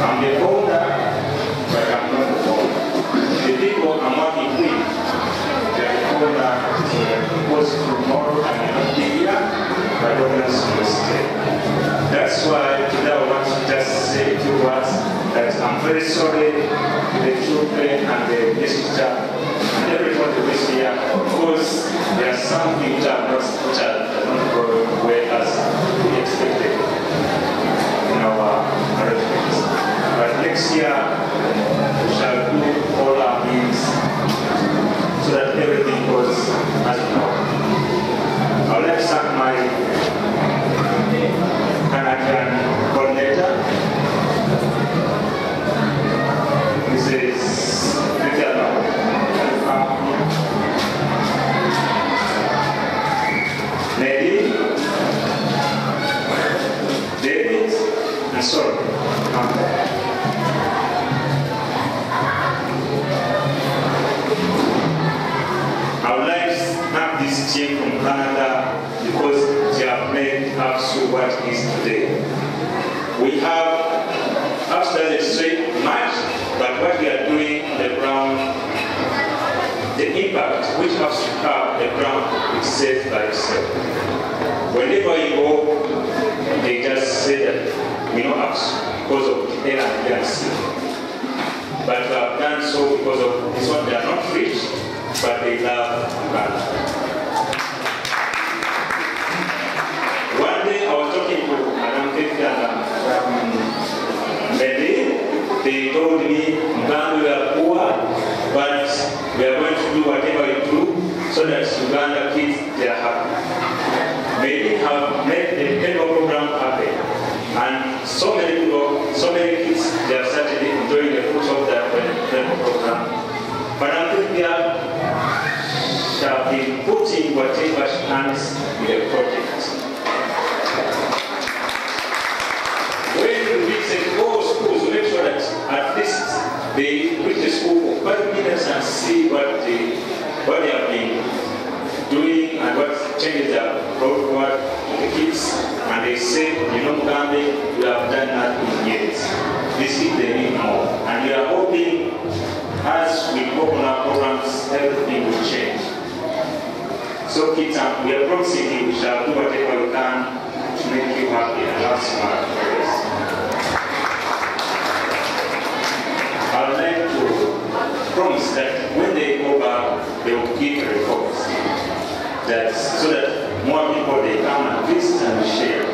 I'm the owner, but I'm not the owner. The people I'm working with, they're the owner, because tomorrow I may not be here, but others will stay. That's why today I want to just say two words that I'm very sorry to the children and the visitor and everyone who is here, because there are some things that are not go where as we expected in our arrangements. But next year we shall do all our means so that everything goes as normal. I'll let thank my Canadian coordinator. This is Viviana. Lady, David, and Sorry. I would like to have this team from Canada because they have made us what it is today. We have upstairs a straight match, but what we are doing on the ground, the impact which has to have the ground is safe by itself. Whenever you go, they just say that we know us because of the air and sea. But we have done so because of this one. They are not rich, but they love Uganda. One day I was talking to Madam Viviana from Delhi. They told me, Uganda, we are poor, but we are going to do whatever we do so that Uganda kids, they are happy. They have made the Pendo program happen. And so many people, so many kids, they have started enjoying the fruits of that Pendo program. But I think they shall be putting whatever she hands in the project. When we visit all schools, we make sure that at least they reach the school for 5 minutes and see what they have been doing and what changes they have brought forward to the kids. And they say, you know, Mugambe, we have done nothing yet. This is the need more. And we are hoping as we open our programs, everything will change. So kids, we are promising you, we shall do whatever we can to make you happy and have smart prayers. I would like to promise that when they go back, they will give reports. So that more people, they come and visit and share.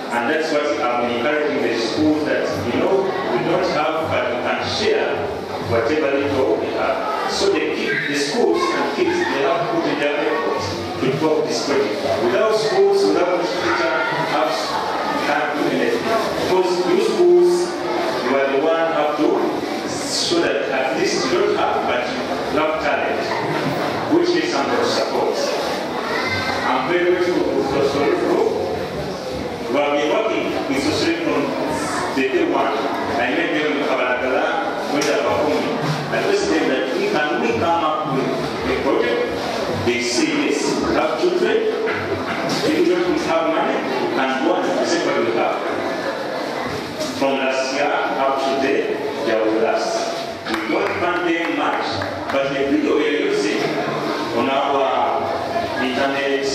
And that's what I'm encouraging the schools that, you know, we don't have, but we can share whatever little we have. So the schools and kids, they have put in their efforts to develop this project. Without schools, without the teacher, can't do anything. Because you schools, you are the one who have to show that at least you don't have, but you have talent, which is some support. I'm very grateful to Social Group. We have been working with Social from the day one. I met them in Kabalakala when they are performing. I told them that we come up with a project. They say yes, we have children. If you don't have money, you can go and present what we have. From last year up to today, they are with us. We don't fund them much, but the video we are using on our internet,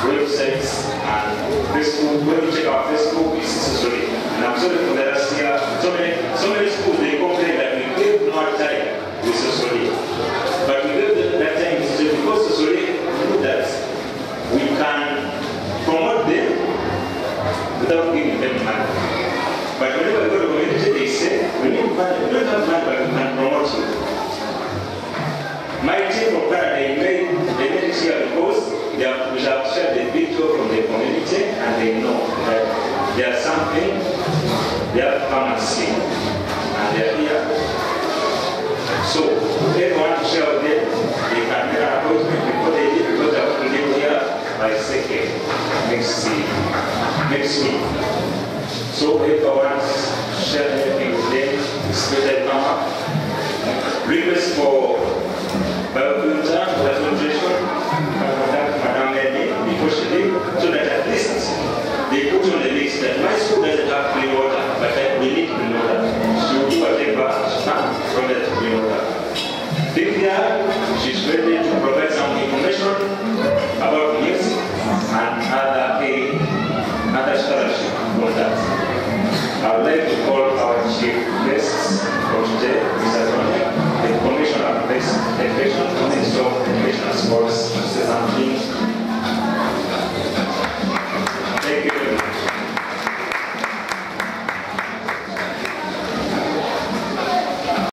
websites, and Facebook. When you check our Facebook, it's sorry. And I'm sorry for the last year. So many schools, they complain that we gave more time with Sosoli. But we gave that time with Sosoli because Sosoli knew that we can promote them without giving them money. But whenever we go to community, they say, we need money. We don't have money, but we can promote you. My team from Canada, they made it here because we have shared the video from the community and they know that there's something they have to come and see. And they're here. So, everyone to share with them, they can get an appointment before they leave because they have to leave here by 2nd next week. So, everyone share everything with them, especially Mama. Request for Biocomputer, presentation, Madam Lady, before she leaves, so that at least they put on the list that my school doesn't have clean water. chief guests.